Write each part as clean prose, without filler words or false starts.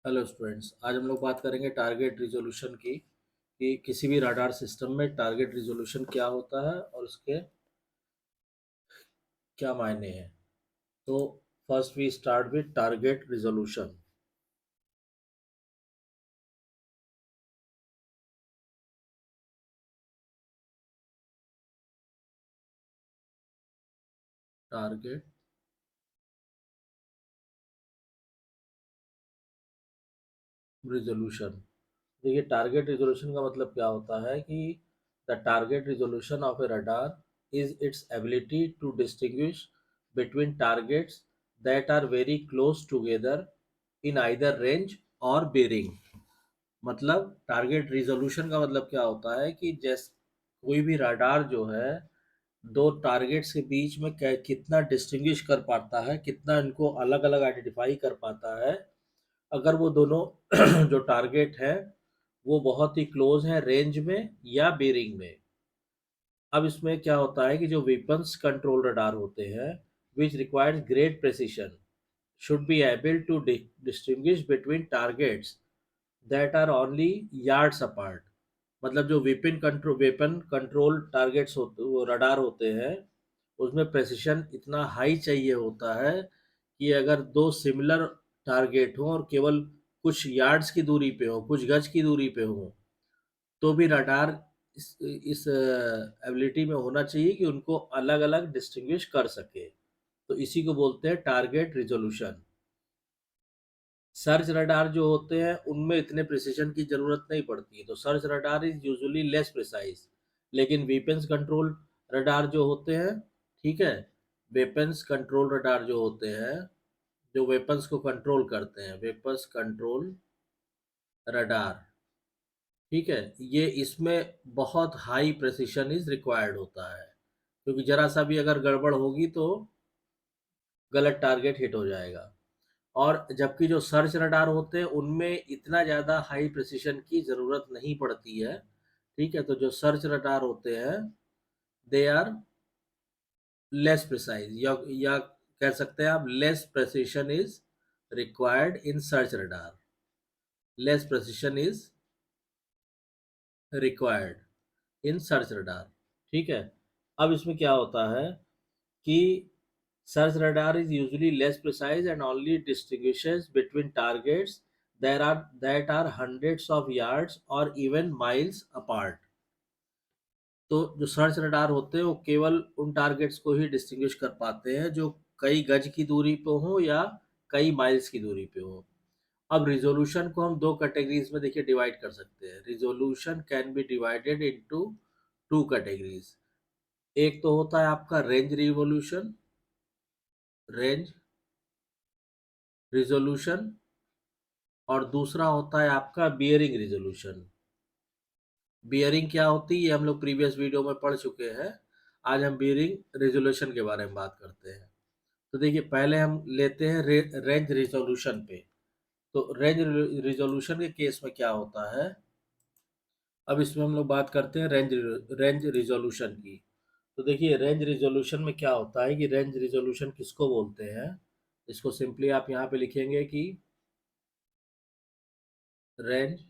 Hello students, आज हम लोग बात करेंगे टारगेट रिजोल्यूशन की कि किसी भी रडार सिस्टम में टारगेट रिजोल्यूशन क्या होता है और उसके क्या मायने हैं। तो first we start with target resolution. Target resolution, देखिए टारगेट रिजोल्यूशन का मतलब क्या होता है कि the target resolution of a radar is its ability to distinguish between targets that are very close together in either range or bearing. मतलब target resolution का मतलब क्या होता है कि जैसे कोई भी रडार जो है दो टारगेट्स के बीच में कितना डिस्टिंग्विश कर पाता है, कितना इनको अलग अलग आइडेंटिफाई कर पाता है अगर वो दोनों जो टारगेट है वो बहुत ही क्लोज है रेंज में या बेरिंग में। अब इसमें क्या होता है कि जो वेपन्स कंट्रोल रडार होते हैं which requires great precision should be able to distinguish between targets that are only yards apart। मतलब जो वेपन कंट्रोल टारगेट्स होते वो रडार होते हैं उसमें प्रेसिशन इतना हाई चाहिए होता है कि अगर दो सिमिलर टारगेट हो और केवल कुछ यार्ड्स की दूरी पे हो, कुछ गज की दूरी पे हो, तो भी रडार इस एबिलिटी में होना चाहिए कि उनको अलग अलग डिस्टिंग्विश कर सके। तो इसी को बोलते हैं टारगेट रिजोल्यूशन। सर्च रडार जो होते हैं उनमें इतने प्रिसिशन की जरूरत नहीं पड़ती है, तो search radar is usually less precise. लेकिन वेपन्स कंट्रोल रडार जो होते हैं, ठीक है, वेपन्स कंट्रोल रडार जो होते हैं, जो वेपन्स को कंट्रोल करते हैं, वेपन्स कंट्रोल रडार, ठीक है, ये इसमें बहुत हाई प्रेसिशन इज रिक्वायर्ड होता है, क्योंकि जरा सा भी अगर गड़बड़ होगी तो गलत टारगेट हिट हो जाएगा। और जबकि जो सर्च रडार होते हैं उनमें इतना ज़्यादा हाई प्रिसिशन की ज़रूरत नहीं पड़ती है। ठीक है, तो जो सर्च रडार होते हैं दे आर लेस प्रिसाइज, या कह सकते हैं आप less precision is required in search radar, less precision is required in search radar. ठीक है, अब इसमें क्या होता है कि search radar is usually less precise and only distinguishes between targets that are hundreds of yards or even miles apart। तो जो सर्च रडार होते हैं वो केवल उन टारगेट्स को ही डिस्टिंग्विश कर पाते हैं जो कई गज की दूरी पे हो या कई माइल्स की दूरी पे हो। अब रिजोल्यूशन को हम दो कैटेगरीज में देखिए डिवाइड कर सकते हैं। Resolution can B divided into two categories. एक तो होता है आपका रेंज रिवोल्यूशन, रेंज रिजोल्यूशन, और दूसरा होता है आपका बियरिंग रिजोल्यूशन। बियरिंग क्या होती है ये हम लोग प्रीवियस वीडियो में पढ़ चुके हैं। आज हम बियरिंग रिजोल्यूशन के बारे में बात करते हैं। तो देखिए पहले हम लेते हैं रेंज रिजोल्यूशन पे। तो रेंज रिजोल्यूशन के केस में क्या होता है, अब इसमें हम लोग बात करते हैं रेंज रिजोल्यूशन की। तो देखिए रेंज रिजोल्यूशन में क्या होता है कि रेंज रिजोल्यूशन किसको बोलते हैं, इसको सिंपली आप यहाँ पे लिखेंगे कि रेंज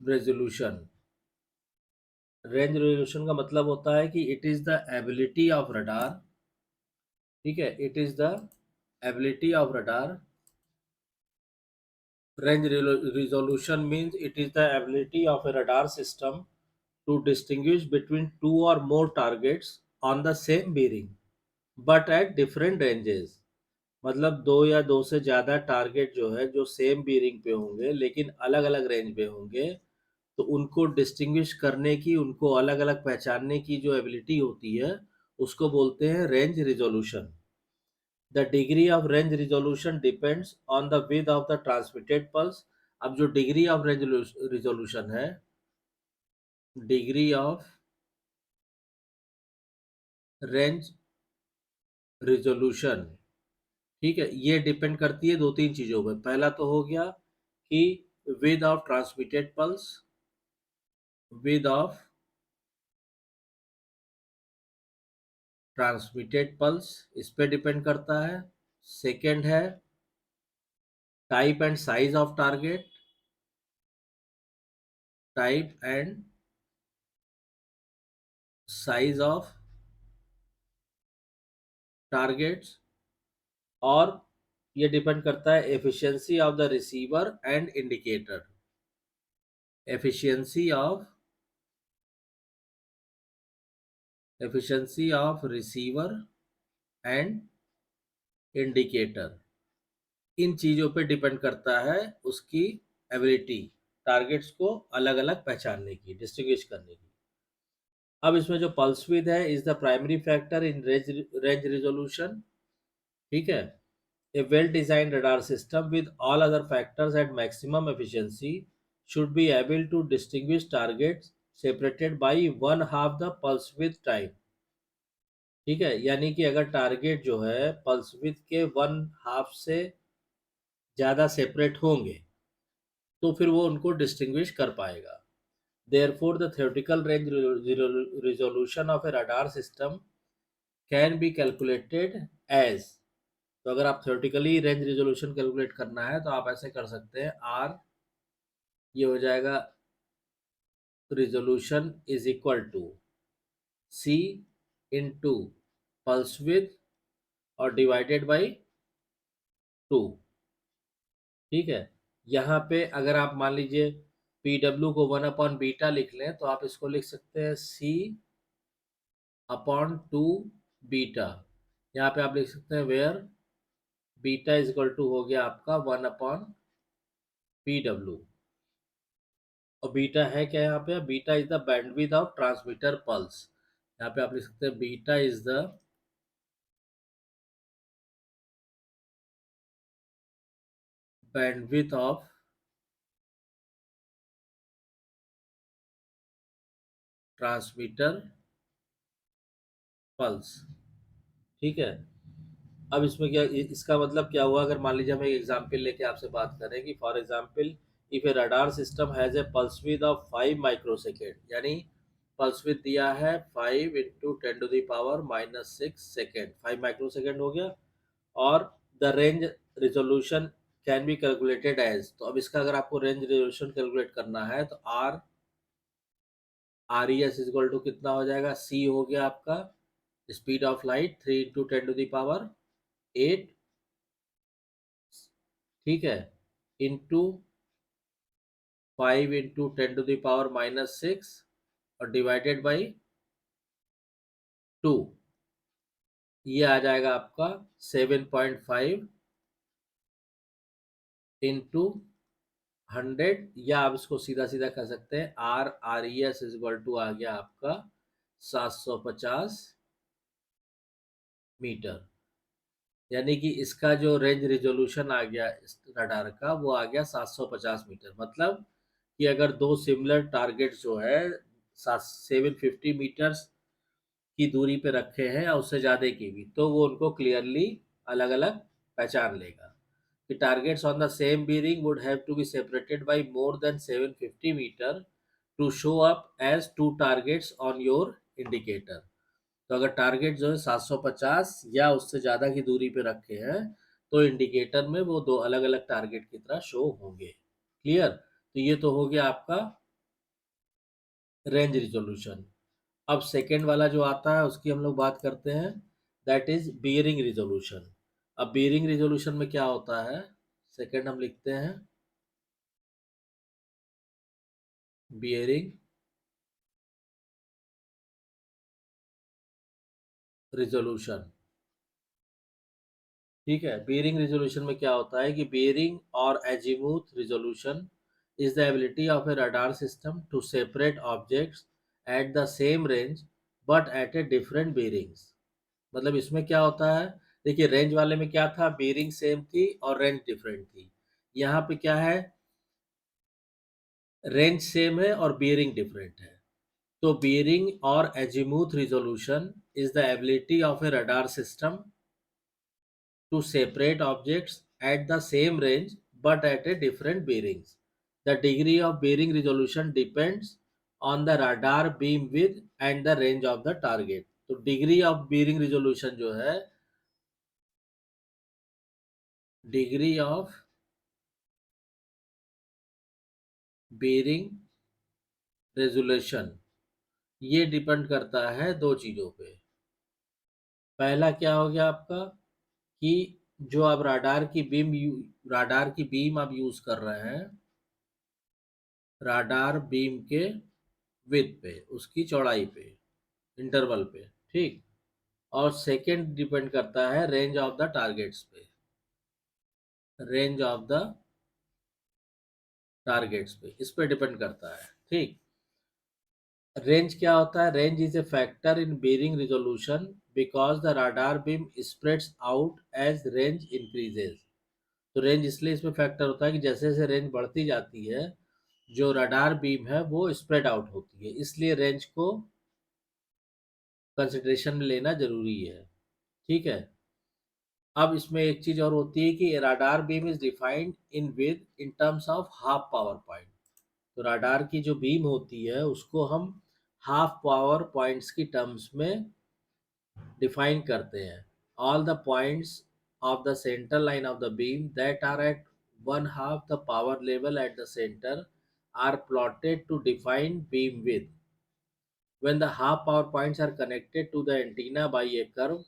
रेजोल्यूशन। रेंज रेजोल्यूशन का मतलब होता है कि it is the ability of radar, ठीक है, it is the ability of radar. Range resolution means it is the ability of a radar system to distinguish between two or more targets on the same bearing but at different ranges। मतलब दो या दो से ज्यादा target जो है जो same bearing पे होंगे लेकिन अलग अलग रेंज पे होंगे, तो उनको डिस्टिंग्विश करने की, उनको अलग अलग पहचानने की जो एबिलिटी होती है उसको बोलते हैं range resolution. The degree of range resolution depends on the width of the transmitted pulse. अब जो डिग्री ऑफ रेंज रिजोल्यूशन है, डिग्री ऑफ रेंज रिजोल्यूशन, ठीक है, ये डिपेंड करती है दो तीन चीजों पे। पहला तो हो गया कि width of transmitted pulse, width of transmitted pulse इस पे डिपेंड करता है। सेकेंड है type and size of target, type and size of targets, और ये डिपेंड करता है efficiency of the receiver and indicator, efficiency of receiver and indicator, इन चीजों पे डिपेंड करता है उसकी एबिलिटी टारगेट्स को अलग अलग पहचानने की, डिस्टिंग्विश करने की। अब इसमें जो पल्स विड्थ है is the primary factor in range resolution. ठीक है, a well-designed radar system with all other factors at maximum efficiency should be able to distinguish targets separated by one half the pulse width time। ठीक है, यानी कि अगर target जो है pulse width के वन हाफ से ज़्यादा सेपरेट होंगे तो फिर वो उनको डिस्टिंग्विश कर पाएगा। Therefore, the theoretical range resolution of a radar system can be calculated as, तो अगर आप थ्योरेटिकली रेंज रिजोल्यूशन कैलकुलेट करना है तो आप ऐसे कर सकते हैं, आर ये हो जाएगा resolution is equal to C into pulse width और डिवाइडेड बाई 2। ठीक है, यहाँ पे अगर आप मान लीजिए पी डब्ल्यू को 1/बीटा लिख लें तो आप इसको लिख सकते हैं C/2 बीटा। यहाँ पे आप लिख सकते हैं where beta is equal to हो गया आपका 1/पी डब्ल्यू। और बीटा है क्या यहाँ पे, beta is the bandwidth of transmitter pulse. यहाँ पे आप लिख सकते हैं beta is the bandwidth of transmitter pulse. ठीक है, अब इसमें क्या, इसका मतलब क्या हुआ, अगर मान लीजिए हम एक एग्जांपल लेके आपसे बात करें कि for example if A radar system has a pulse width of 5 microsecond, यानी पल्स विड्थ दिया है 5 इंटू 10⁻⁻6 सेकेंड, 5 माइक्रोसेकेंड हो गया, और the range resolution can be calculated as, तो अब इसका अगर आपको रेंज रिजोल्यूशन कैलकुलेट करना है तो R E S is equal to कितना हो जाएगा, सी हो गया आपका स्पीड ऑफ लाइट 3 इंटू 10⁸8। ठीक है, इंटू 5 इंटू 10⁻⁻6 और डिवाइडेड बाई 2, ये आ जाएगा आपका 7.5 इंटू 100, या आप इसको सीधा सीधा कर सकते हैं R E S is equal to आ गया आपका 750 मीटर। यानी कि इसका जो रेंज रिजोल्यूशन आ गया इस रडार का वो आ गया 750 मीटर। मतलब कि अगर दो सिमिलर टारगेट जो है 750 मीटर्स की दूरी पे रखे हैं या उससे ज़्यादा की भी, तो वो उनको क्लियरली अलग अलग पहचान लेगा कि targets on the same bearing would have to be separated by more than 750 metre to show up as two targets on your indicator. तो अगर टारगेट जो है 750 या उससे ज़्यादा की दूरी पे रखे हैं तो इंडिकेटर में वो दो अलग अलग टारगेट की तरह शो होंगे। क्लियर, तो ये तो हो गया आपका रेंज रिजोल्यूशन। अब सेकेंड वाला जो आता है उसकी हम लोग बात करते हैं, दैट इज बियरिंग रिजोल्यूशन। अब बियरिंग रिजोल्यूशन में क्या होता है, सेकेंड हम लिखते हैं बियरिंग रिजोल्यूशन। ठीक है, बियरिंग रिजोल्यूशन में क्या होता है कि बियरिंग और azimuth resolution is the ability of a radar system to separate objects at the same range but at a different bearings. मतलब इसमें क्या होता है, देखिए रेंज वाले में क्या था, बियरिंग सेम थी और रेंज डिफरेंट थी। यहाँ पे क्या है, रेंज सेम है और बियरिंग डिफरेंट है। तो बियरिंग और azimuth resolution is the ability of a radar system to separate objects at the same range but at a different bearings. The degree of bearing resolution depends on the radar beam width and the range of the target. तो degree of bearing resolution जो है degree of bearing resolution, ये depend करता है दो चीजों पे। पहला क्या हो गया आपका कि जो आप राडार की बीम आप यूज कर रहे हैं, राडार बीम के विड्थ पे, उसकी चौड़ाई पे, इंटरवल पे, ठीक। और सेकंड डिपेंड करता है रेंज ऑफ द टारगेट्स पे, रेंज ऑफ द टारगेट्स पे, इस पे डिपेंड करता है, ठीक। रेंज क्या होता है? Range is a factor in bearing resolution because the radar beam spreads out as range increases. तो रेंज इसलिए इसमें फैक्टर होता है कि जैसे जैसे रेंज बढ़ती जाती है, जो रडार बीम है वो स्प्रेड आउट होती है, इसलिए रेंज को कंसिडरेशन में लेना जरूरी है, ठीक है। अब इसमें एक चीज और होती है कि radar beam is defined in with in terms of half power point. तो राडार की जो बीम होती है उसको हम हाफ पावर पॉइंट्स की टर्म्स में डिफाइन करते हैं। All the points of the centre line of the beam that are at one half the power level at the center are plotted to define beam width. When the half power points are connected to the antenna by a curve,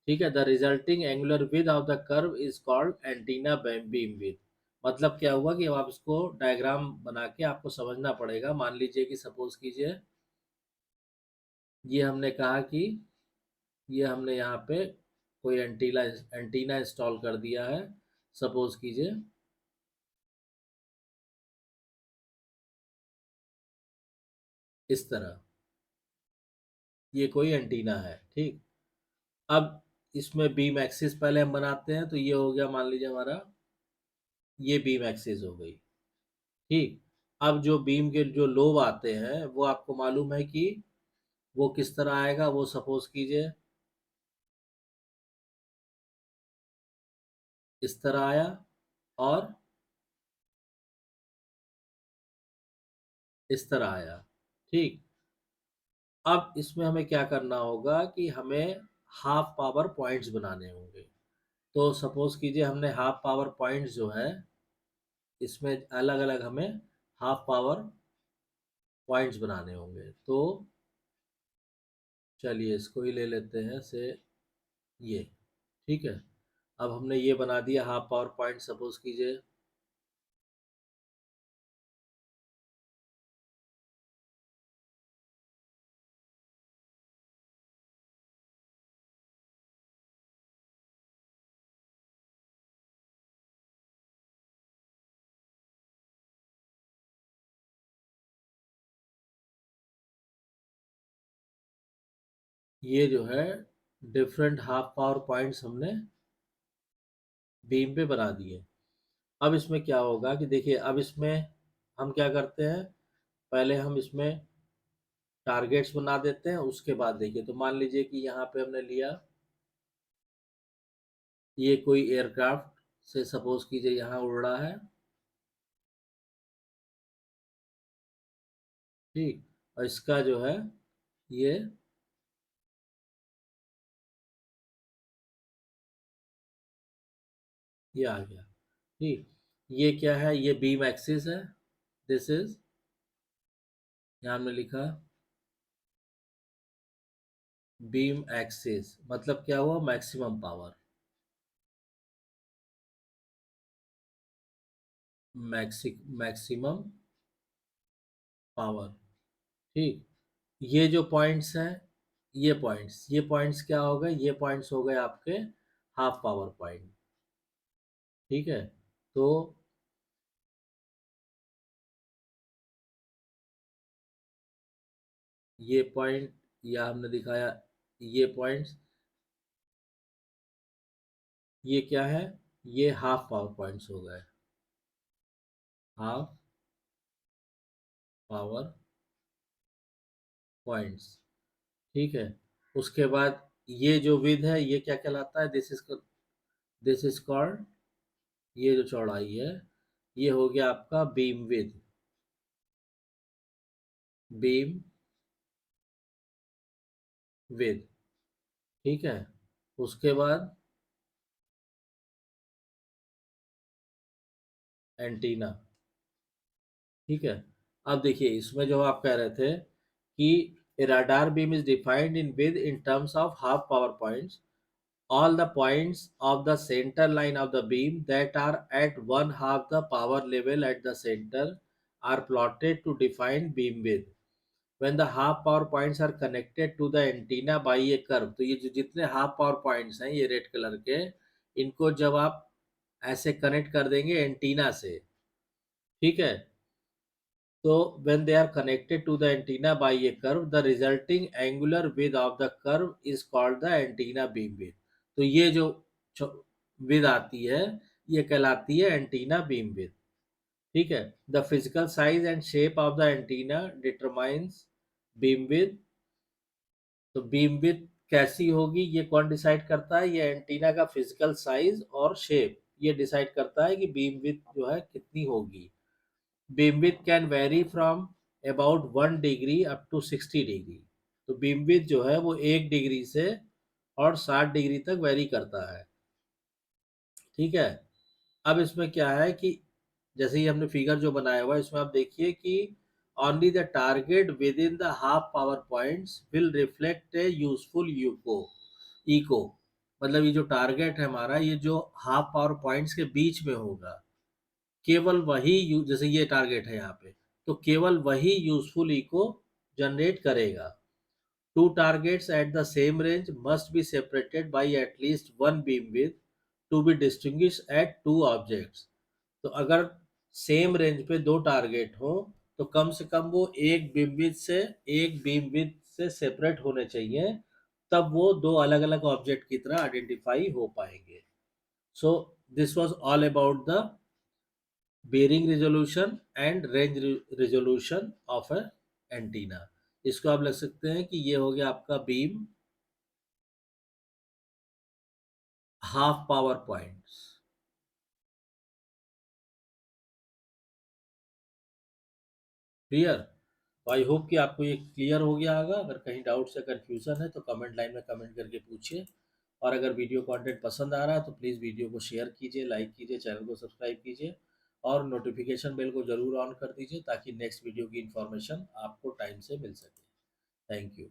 ठीक है, the resulting angular width of the curve is called antenna beam width। मतलब क्या हुआ कि अब आप इसको diagram बना के आपको समझना पड़ेगा। मान लीजिए कि सपोज कीजिए ये हमने कहा कि ये हमने यहाँ पे कोई एंटीना एंटीना इंस्टॉल कर दिया है, सपोज कीजिए इस तरह, ये कोई एंटीना है, ठीक। अब इसमें बीम एक्सिस पहले हम बनाते हैं, तो ये हो गया मान लीजिए हमारा, ये बीम एक्सिस हो गई, ठीक। अब जो बीम के जो लोब आते हैं वो आपको मालूम है कि वो किस तरह आएगा, वो सपोज कीजिए इस तरह आया, और इस तरह आया, ठीक। अब इसमें हमें क्या करना होगा कि हमें हाफ पावर पॉइंट्स बनाने होंगे। तो सपोज कीजिए हमने हाफ पावर पॉइंट्स जो है, इसमें अलग अलग हमें हाफ पावर पॉइंट्स बनाने होंगे। तो चलिए इसको ही ले लेते हैं से ये, ठीक है। अब हमने ये बना दिया हाफ पावर पॉइंट, सपोज कीजिए। ये जो है डिफरेंट हाफ पावर पॉइंट्स हमने बीम पे बना दिए। अब इसमें क्या होगा कि देखिए, अब इसमें हम क्या करते हैं, पहले हम इसमें टारगेट्स बना देते हैं, उसके बाद देखिए तो मान लीजिए कि यहाँ पे हमने लिया, ये कोई एयरक्राफ्ट से सपोज कीजिए यहाँ उड़ रहा है, ठीक। और इसका जो है ये ये आ गया, ठीक। ये क्या है? ये बीम एक्सिस है, दिस इज, यहाँ हमने लिखा बीम एक्सिस, मतलब क्या हुआ? मैक्सिमम पावर, मैक्सिमम पावर, ठीक। ये जो पॉइंट्स हैं, ये पॉइंट्स क्या हो गए? ये पॉइंट्स हो गए आपके हाफ पावर पॉइंट, ठीक है। तो ये पॉइंट या हमने दिखाया, ये पॉइंट्स, ये क्या है? ये हाफ पावर पॉइंट्स हो गए, हाफ पावर पॉइंट्स, ठीक है। उसके बाद ये जो विद है ये क्या कहलाता है? दिस इज कॉल्ड, ये जो चौड़ाई है ये हो गया आपका बीम विद, बीम विद, ठीक है। उसके बाद एंटीना। ठीक है। अब देखिए इसमें जो आप कह रहे थे कि radar beam is defined in width in terms of half power points. All the points of the center line of the beam that are at one half the power level at the center are plotted to define beam width. When the half power points are connected to the antenna by a curve, तो ये जो जितने half power points हैं ये red colour के, इनको जब आप ऐसे कनेक्ट कर देंगे एंटीना से, ठीक है, तो when they are connected to the antenna by a curve, the resulting angular width of the curve is called the antenna beam width. तो ये जो विद आती है ये कहलाती है एंटीना बीम विद। ठीक है। The physical size and shape of the antenna determines beam with. तो बीम विद कैसी होगी ये कौन डिसाइड करता है? ये एंटीना का फिजिकल साइज और शेप ये डिसाइड करता है कि बीम विद जो है कितनी होगी। Beamwidth can vary from about 1 degree up to 60 degree. तो बीमविड्थ जो है वो 1 डिग्री से और 60 डिग्री तक वेरी करता है। ठीक है। अब इसमें क्या है कि जैसे ही हमने फिगर जो बनाया हुआ है इसमें आप देखिए कि only the target within the half power points will reflect a useful यूको इको। मतलब ये जो टारगेट है हमारा ये जो हाफ पावर पॉइंट्स के बीच में होगा, केवल वही जैसे ये टारगेट है यहाँ पे, तो केवल वही यूजफुल इको जनरेट करेगा। Two targets at the same range must be separated by at least one beam width to be distinguish at two objects. तो अगर सेम रेंज पे दो टारगेट हो तो कम से कम वो एक बीम विथ से सेपरेट होने चाहिए, तब वो दो अलग अलग ऑब्जेक्ट की तरह आइडेंटिफाई हो पाएंगे। So this was all about the bearing resolution and range resolution of a antenna. इसको आप लग सकते हैं कि ये हो गया आपका beam half power points. Clear? I hope कि आपको ये क्लियर हो गया होगा। अगर कहीं डाउट या कंफ्यूजन है तो कमेंट लाइन में कमेंट करके पूछिए। और अगर वीडियो कंटेंट पसंद आ रहा है तो प्लीज़ वीडियो को शेयर कीजिए, लाइक कीजिए, चैनल को सब्सक्राइब कीजिए और नोटिफिकेशन बेल को ज़रूर ऑन कर दीजिए ताकि नेक्स्ट वीडियो की इन्फॉर्मेशन आपको टाइम से मिल सके। Thank you.